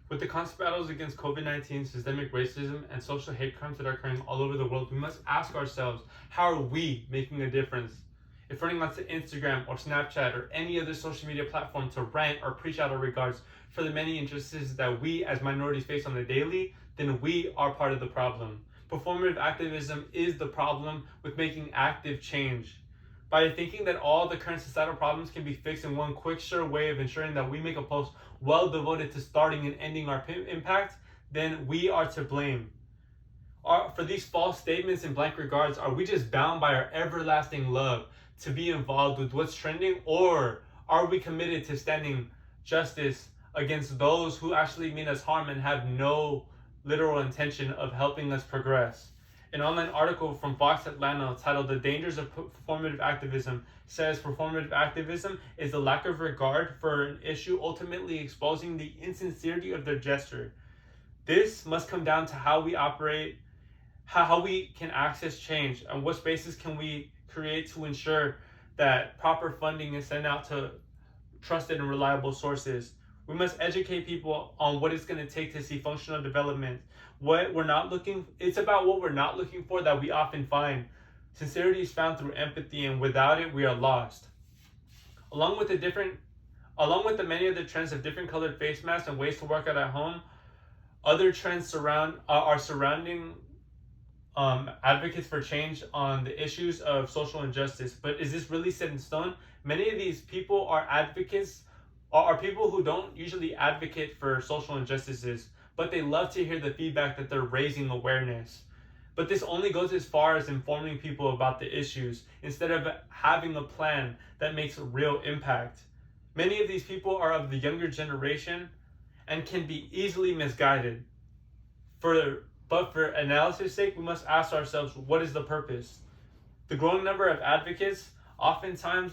With the constant battles against COVID-19, systemic racism, and social hate crimes that are occurring all over the world, we must ask ourselves, how are we making a difference? If running onto Instagram or Snapchat or any other social media platform to rant or preach out our regards for the many injustices that we as minorities face on the daily, then we are part of the problem. Performative activism is the problem with making active change. By thinking that all the current societal problems can be fixed in one quick, sure way of ensuring that we make a post well devoted to starting and ending our impact, then we are to blame. For these false statements and blank regards, are we just bound by our everlasting love to be involved with what's trending, or are we committed to standing justice against those who actually mean us harm and have no literal intention of helping us progress? An online article from Vox Atlanta titled "The Dangers of Performative Activism" says performative activism is the lack of regard for an issue, ultimately exposing the insincerity of their gesture. This must come down to how we operate, how we can access change, and what spaces can we create to ensure that proper funding is sent out to trusted and reliable sources. We must educate people on what it's going to take to see functional development. It's about what we're not looking for that we often find. Sincerity is found through empathy, and without it, we are lost. Along with the many other trends of different colored face masks and ways to work out at home, other trends are surrounding advocates for change on the issues of social injustice. But is this really set in stone? Many of these people are advocates, are people who don't usually advocate for social injustices, but they love to hear the feedback that they're raising awareness. But this only goes as far as informing people about the issues instead of having a plan that makes a real impact. Many of these people are of the younger generation and can be easily misguided. But for analysis' sake, we must ask ourselves, what is the purpose? The growing number of advocates oftentimes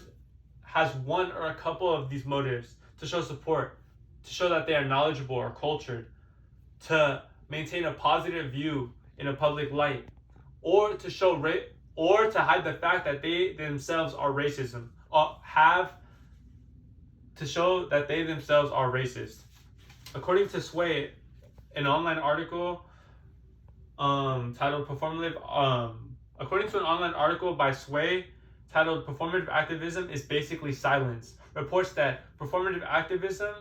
has one or a couple of these motives: to show support, to show that they are knowledgeable or cultured, to maintain a positive view in a public light, or to hide the fact that they themselves are racism, or to show that they themselves are racist. According to Sway, an online article titled Performative, according to an online article by Sway titled "Performative Activism is Basically Silence," reports that performative activism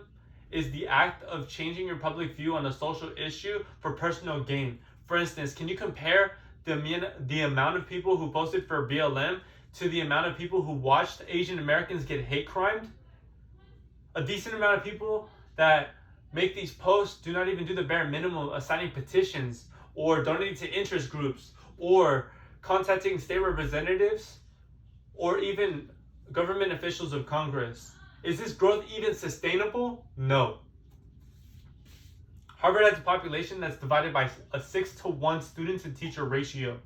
is the act of changing your public view on a social issue for personal gain. For instance, can you compare the amount of people who posted for BLM to the amount of people who watched Asian Americans get hate crimed? A decent amount of people that make these posts do not even do the bare minimum of signing petitions or donating to interest groups or contacting state representatives or even government officials of Congress. Is this growth even sustainable? No. Harvard has a population that's divided by a 6-to-1 student to teacher ratio.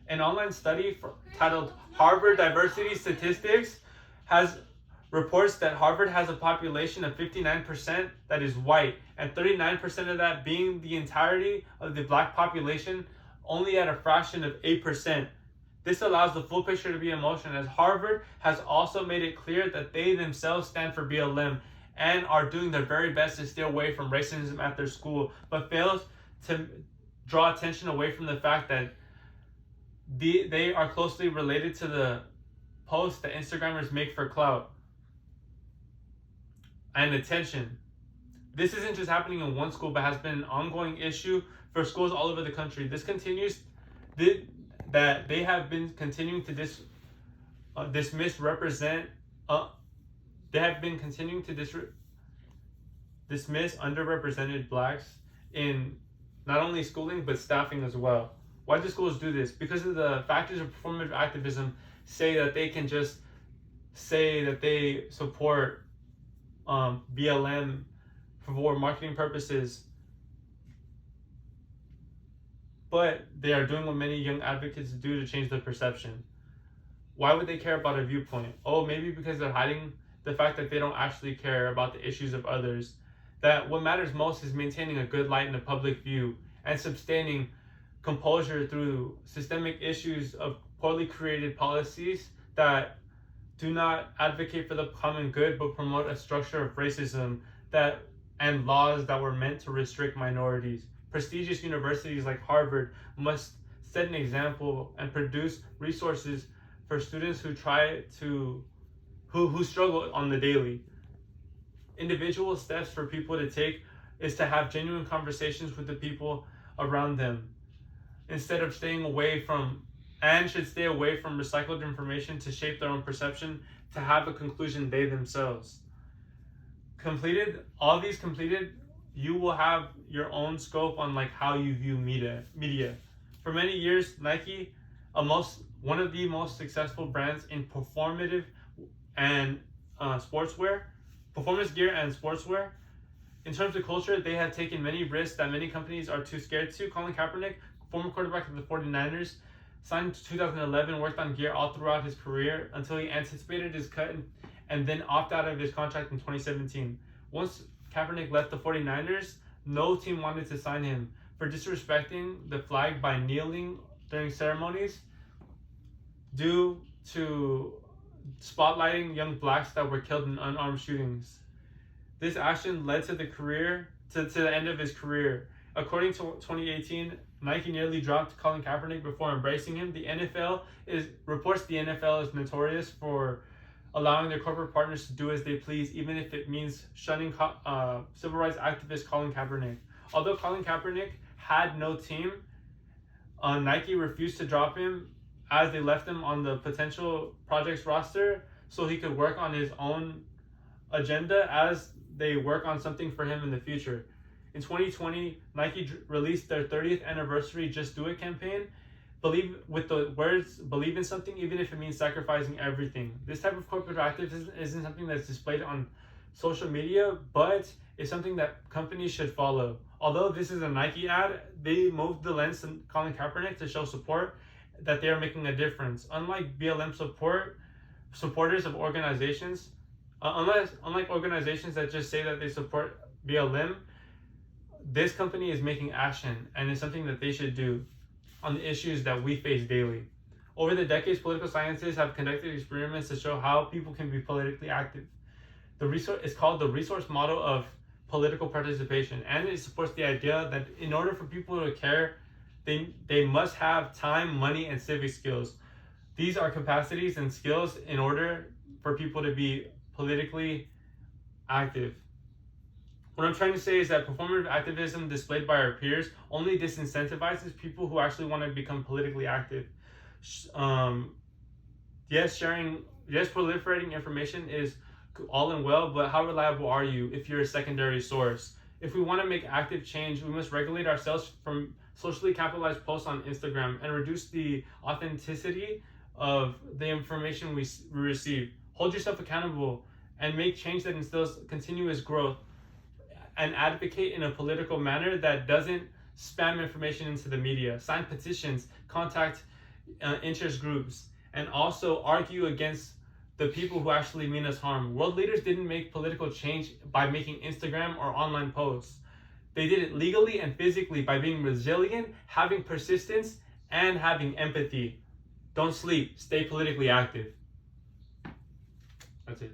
An online study titled Harvard Diversity Statistics reports that Harvard has a population of 59% that is white, and 39% of that being the entirety of the black population, only at a fraction of 8%. This allows the full picture to be in motion, as Harvard has also made it clear that they themselves stand for BLM and are doing their very best to stay away from racism at their school, but fails to draw attention away from the fact that they are closely related to the posts that Instagrammers make for clout and attention. This isn't just happening in one school, but has been an ongoing issue for schools all over the country. They have been continuing to dismiss underrepresented blacks in not only schooling but staffing as well. Why do schools do this? Because of the factors of performative activism say that they can just say that they support BLM for marketing purposes, but they are doing what many young advocates do to change their perception. Why would they care about a viewpoint? Oh, maybe because they're hiding the fact that they don't actually care about the issues of others. That what matters most is maintaining a good light in the public view and sustaining composure through systemic issues of poorly created policies that do not advocate for the common good but promote a structure of racism that and laws that were meant to restrict minorities. Prestigious universities like Harvard must set an example and produce resources for students who who struggle on the daily. Individual steps for people to take is to have genuine conversations with the people around them instead of staying away from, and should stay away from recycled information to shape their own perception to have a conclusion they themselves. All these completed, you will have your own scope on like how you view media. For many years, Nike, one of the most successful brands in performative and sportswear, performance gear and sportswear. In terms of culture, they have taken many risks that many companies are too scared to. Colin Kaepernick, former quarterback of the 49ers, signed in 2011, worked on gear all throughout his career until he anticipated his cut and then opted out of his contract in 2017. Once Kaepernick left the 49ers, no team wanted to sign him for disrespecting the flag by kneeling during ceremonies due to spotlighting young blacks that were killed in unarmed shootings. This action led to the end of his career. According to 2018, Nike nearly dropped Colin Kaepernick before embracing him. The NFL reports the NFL is notorious for allowing their corporate partners to do as they please, even if it means shunning civil rights activist Colin Kaepernick. Although Colin Kaepernick had no team, Nike refused to drop him as they left him on the potential projects roster so he could work on his own agenda as they work on something for him in the future. In 2020, Nike released their 30th anniversary Just Do It campaign. Believe with the words, believe in something even if it means sacrificing everything. This type of corporate activism isn't something that's displayed on social media, but it's something that companies should follow. Although this is a Nike ad, they moved the lens to Colin Kaepernick to show support that they are making a difference. Unlike BLM supporters of organizations, unlike organizations that just say that they support BLM, this company is making action, and it's something that they should do on the issues that we face daily. Over the decades, political scientists have conducted experiments to show how people can be politically active. It's called the resource model of political participation, and it supports the idea that in order for people to care, they must have time, money, and civic skills. These are capacities and skills in order for people to be politically active. What I'm trying to say is that performative activism displayed by our peers only disincentivizes people who actually want to become politically active. Yes, proliferating information is all and well, but how reliable are you if you're a secondary source? If we want to make active change, we must regulate ourselves from socially capitalized posts on Instagram and reduce the authenticity of the information we receive. Hold yourself accountable and make change that instills continuous growth, and advocate in a political manner that doesn't spam information into the media. Sign petitions, contact interest groups, and also argue against the people who actually mean us harm. World leaders didn't make political change by making Instagram or online posts. They did it legally and physically by being resilient, having persistence, and having empathy. Don't sleep. Stay politically active. That's it.